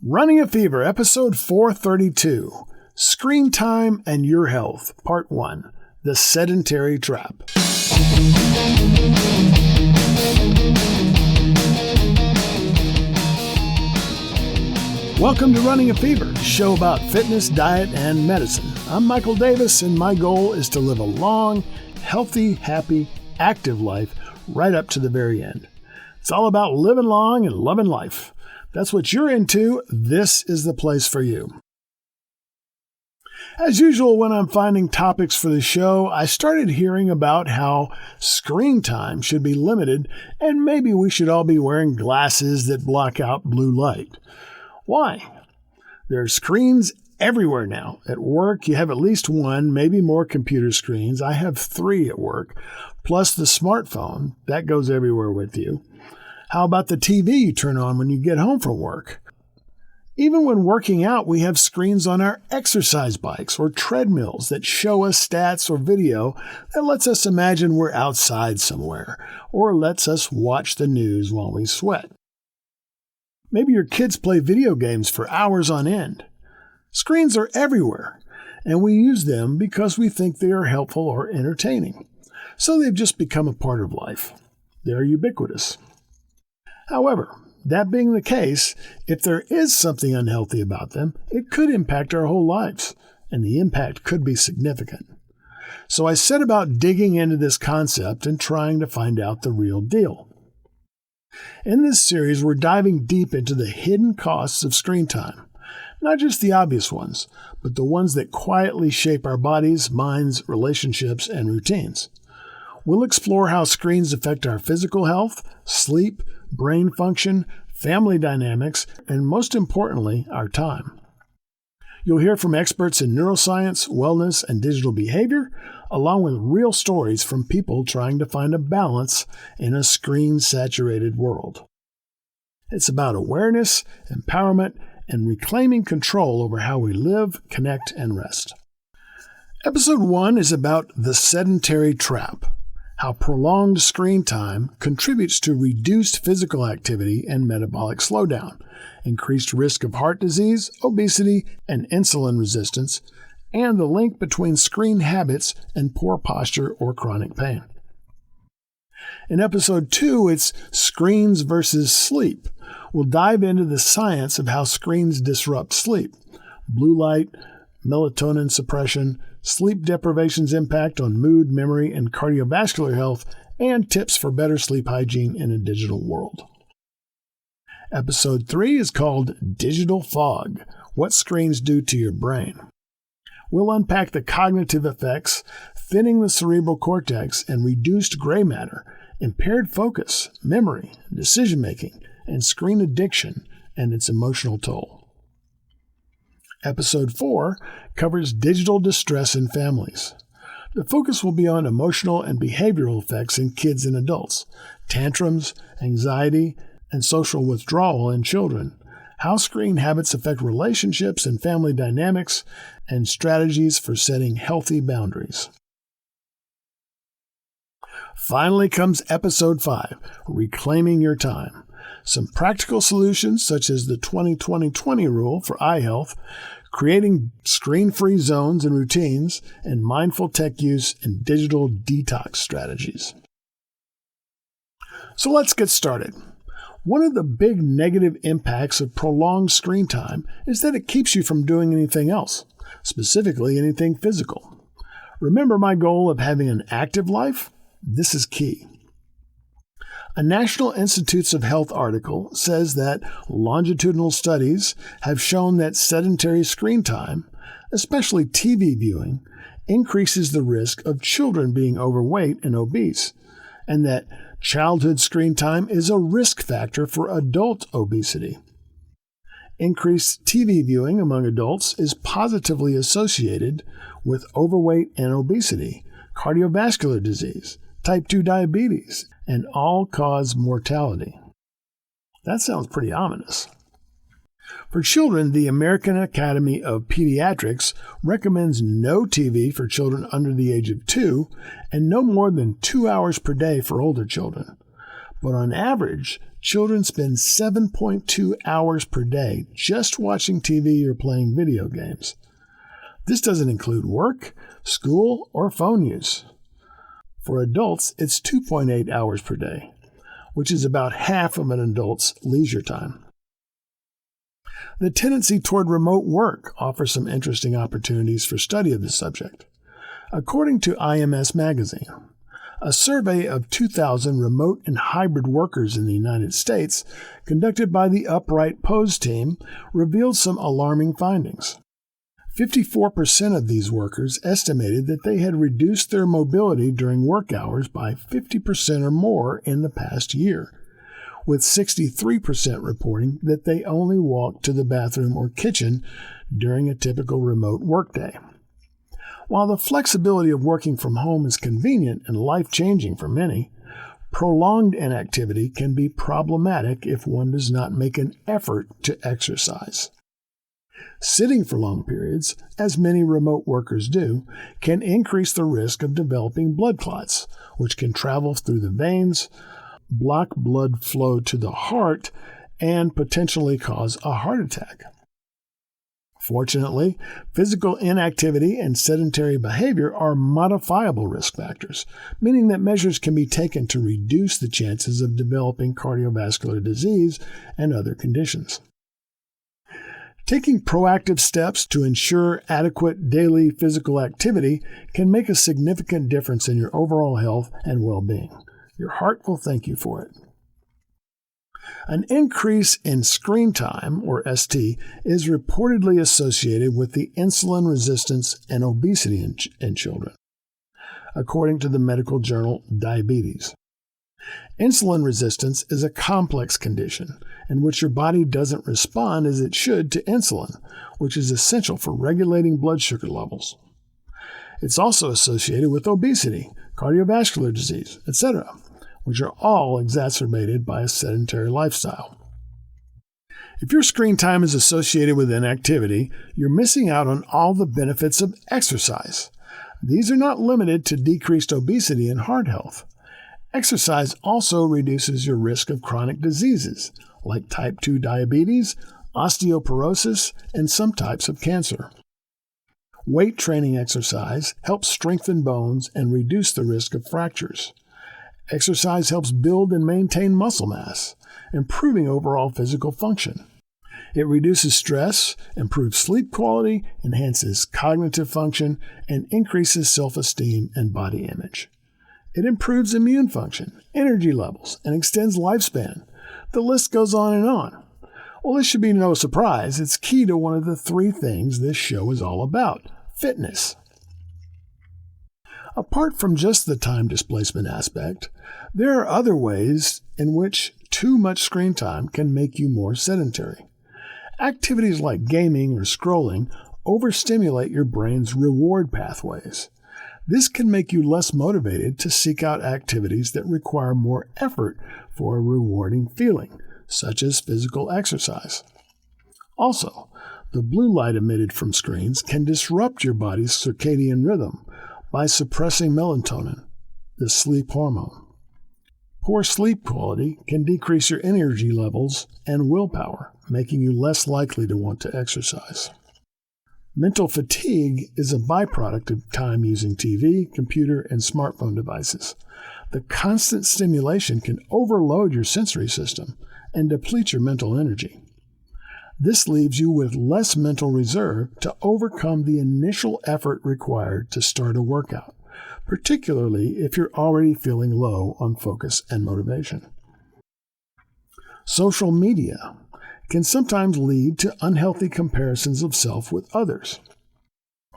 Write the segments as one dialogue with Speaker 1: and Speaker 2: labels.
Speaker 1: Running a Fever, Episode 432, Screentime and Your Health, Part 1, The Sedentary Trap. Welcome to Running a Fever, a show about fitness, diet, and medicine. I'm Michael Davis, and my goal is to live a long, healthy, happy, active life right up to the very end. It's all about living long and loving life. That's what you're into. This is the place for you. As usual, when I'm finding topics for the show, I started hearing about how screen time should be limited and maybe we should all be wearing glasses that block out blue light. Why? There are screens everywhere now. At work, you have at least one, maybe more computer screens. I have 3 at work, plus the smartphone. That goes everywhere with you. How about the TV you turn on when you get home from work? Even when working out, we have screens on our exercise bikes or treadmills that show us stats or video that lets us imagine we're outside somewhere or lets us watch the news while we sweat. Maybe your kids play video games for hours on end. Screens are everywhere, and we use them because we think they are helpful or entertaining. So they've just become a part of life. They're ubiquitous. However, that being the case, if there is something unhealthy about them, it could impact our whole lives, and the impact could be significant. So I set about digging into this concept and trying to find out the real deal. In this series, we're diving deep into the hidden costs of screen time. Not just the obvious ones, but the ones that quietly shape our bodies, minds, relationships, and routines. We'll explore how screens affect our physical health, sleep, brain function, family dynamics, and most importantly, our time. You'll hear from experts in neuroscience, wellness, and digital behavior, along with real stories from people trying to find a balance in a screen-saturated world. It's about awareness, empowerment, and reclaiming control over how we live, connect, and rest. Episode 1 is about the sedentary trap. How prolonged screen time contributes to reduced physical activity and metabolic slowdown, increased risk of heart disease, obesity, and insulin resistance, and the link between screen habits and poor posture or chronic pain. In Episode 2, it's Screens versus Sleep. We'll dive into the science of how screens disrupt sleep, blue light, melatonin suppression, sleep deprivation's impact on mood, memory, and cardiovascular health, and tips for better sleep hygiene in a digital world. Episode 3 is called Digital Fog, What Screens Do to Your Brain. We'll unpack the cognitive effects, thinning the cerebral cortex, and reduced gray matter, impaired focus, memory, decision-making, and screen addiction and its emotional toll. Episode 4 covers digital distress in families. The focus will be on emotional and behavioral effects in kids and adults, tantrums, anxiety, and social withdrawal in children, how screen habits affect relationships and family dynamics, and strategies for setting healthy boundaries. Finally comes Episode 5, Reclaiming Your Time. Some practical solutions such as the 20-20-20 rule for eye health, creating screen-free zones and routines, and mindful tech use and digital detox strategies. So let's get started. One of the big negative impacts of prolonged screen time is that it keeps you from doing anything else, specifically anything physical. Remember my goal of having an active life? This is key. A National Institutes of Health article says that longitudinal studies have shown that sedentary screen time, especially TV viewing, increases the risk of children being overweight and obese, and that childhood screen time is a risk factor for adult obesity. Increased TV viewing among adults is positively associated with overweight and obesity, cardiovascular disease, type 2 diabetes, and all-cause mortality. That sounds pretty ominous. For children, the American Academy of Pediatrics recommends no TV for children under the age of 2 and no more than 2 hours per day for older children. but on average, children spend 7.2 hours per day just watching TV or playing video games. This doesn't include work, school, or phone use. For adults, it's 2.8 hours per day, which is about half of an adult's leisure time. The tendency toward remote work offers some interesting opportunities for study of the subject. According to IMS Magazine, a survey of 2,000 remote and hybrid workers in the United States, conducted by the Upright Pose team, revealed some alarming findings. 54% of these workers estimated that they had reduced their mobility during work hours by 50% or more in the past year, with 63% reporting that they only walked to the bathroom or kitchen during a typical remote workday. While the flexibility of working from home is convenient and life-changing for many, prolonged inactivity can be problematic if one does not make an effort to exercise. Sitting for long periods, as many remote workers do, can increase the risk of developing blood clots, which can travel through the veins, block blood flow to the heart, and potentially cause a heart attack. Fortunately, physical inactivity and sedentary behavior are modifiable risk factors, meaning that measures can be taken to reduce the chances of developing cardiovascular disease and other conditions. Taking proactive steps to ensure adequate daily physical activity can make a significant difference in your overall health and well-being. Your heart will thank you for it. An increase in screen time, or ST, is reportedly associated with the insulin resistance and obesity in children, according to the medical journal Diabetes. Insulin resistance is a complex condition in which your body doesn't respond as it should to insulin, which is essential for regulating blood sugar levels. It's also associated with obesity, cardiovascular disease, etc., which are all exacerbated by a sedentary lifestyle. If your screen time is associated with inactivity, you're missing out on all the benefits of exercise. These are not limited to decreased obesity and heart health. Exercise also reduces your risk of chronic diseases like type 2 diabetes, osteoporosis, and some types of cancer. Weight training exercise helps strengthen bones and reduce the risk of fractures. Exercise helps build and maintain muscle mass, improving overall physical function. It reduces stress, improves sleep quality, enhances cognitive function, and increases self-esteem and body image. It improves immune function, energy levels, and extends lifespan. The list goes on and on. Well, this should be no surprise. It's key to one of the three things this show is all about: fitness. Apart from just the time displacement aspect, there are other ways in which too much screen time can make you more sedentary. Activities like gaming or scrolling overstimulate your brain's reward pathways. This can make you less motivated to seek out activities that require more effort for a rewarding feeling, such as physical exercise. Also, the blue light emitted from screens can disrupt your body's circadian rhythm by suppressing melatonin, the sleep hormone. Poor sleep quality can decrease your energy levels and willpower, making you less likely to want to exercise. Mental fatigue is a byproduct of time using TV, computer, and smartphone devices. The constant stimulation can overload your sensory system and deplete your mental energy. This leaves you with less mental reserve to overcome the initial effort required to start a workout, particularly if you're already feeling low on focus and motivation. Social media can sometimes lead to unhealthy comparisons of self with others.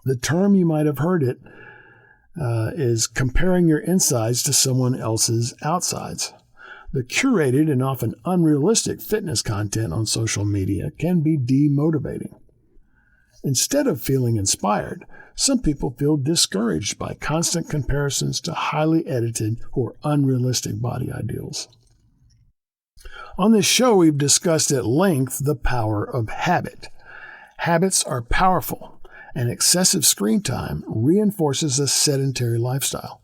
Speaker 1: The term, you might have heard it, is comparing your insides to someone else's outsides. The curated and often unrealistic fitness content on social media can be demotivating. Instead of feeling inspired, some people feel discouraged by constant comparisons to highly edited or unrealistic body ideals. On this show, we've discussed at length the power of habit. Habits are powerful, and excessive screen time reinforces a sedentary lifestyle.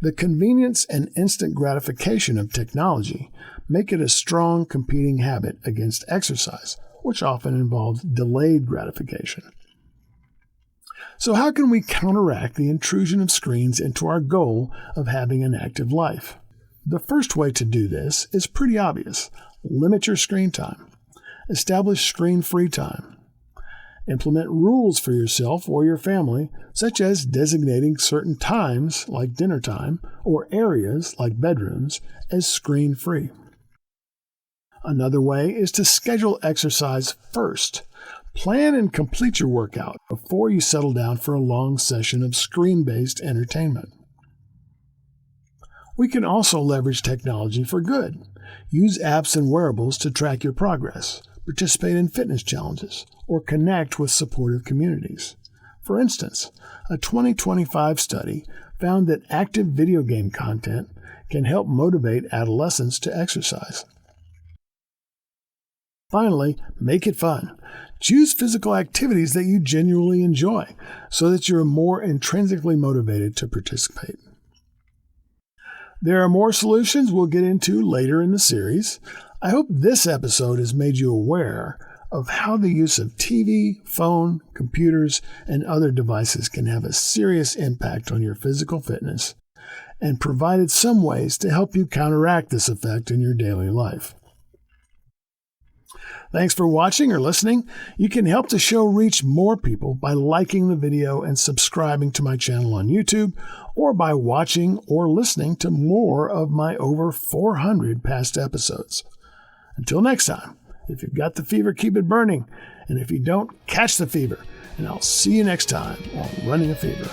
Speaker 1: The convenience and instant gratification of technology make it a strong competing habit against exercise, which often involves delayed gratification. So how can we counteract the intrusion of screens into our goal of having an active life? The first way to do this is pretty obvious. Limit your screen time. Establish screen-free time. Implement rules for yourself or your family, such as designating certain times, like dinner time, or areas, like bedrooms, as screen-free. Another way is to schedule exercise first. Plan and complete your workout before you settle down for a long session of screen-based entertainment. We can also leverage technology for good. Use apps and wearables to track your progress, participate in fitness challenges, or connect with supportive communities. For instance, a 2025 study found that active video game content can help motivate adolescents to exercise. Finally, make it fun. Choose physical activities that you genuinely enjoy so that you're more intrinsically motivated to participate. There are more solutions we'll get into later in the series. I hope this episode has made you aware of how the use of TV, phone, computers, and other devices can have a serious impact on your physical fitness and provided some ways to help you counteract this effect in your daily life. Thanks for watching or listening. You can help the show reach more people by liking the video and subscribing to my channel on YouTube, or by watching or listening to more of my over 400 past episodes. Until next time, if you've got the fever, keep it burning. And if you don't, catch the fever. And I'll see you next time on Running a Fever.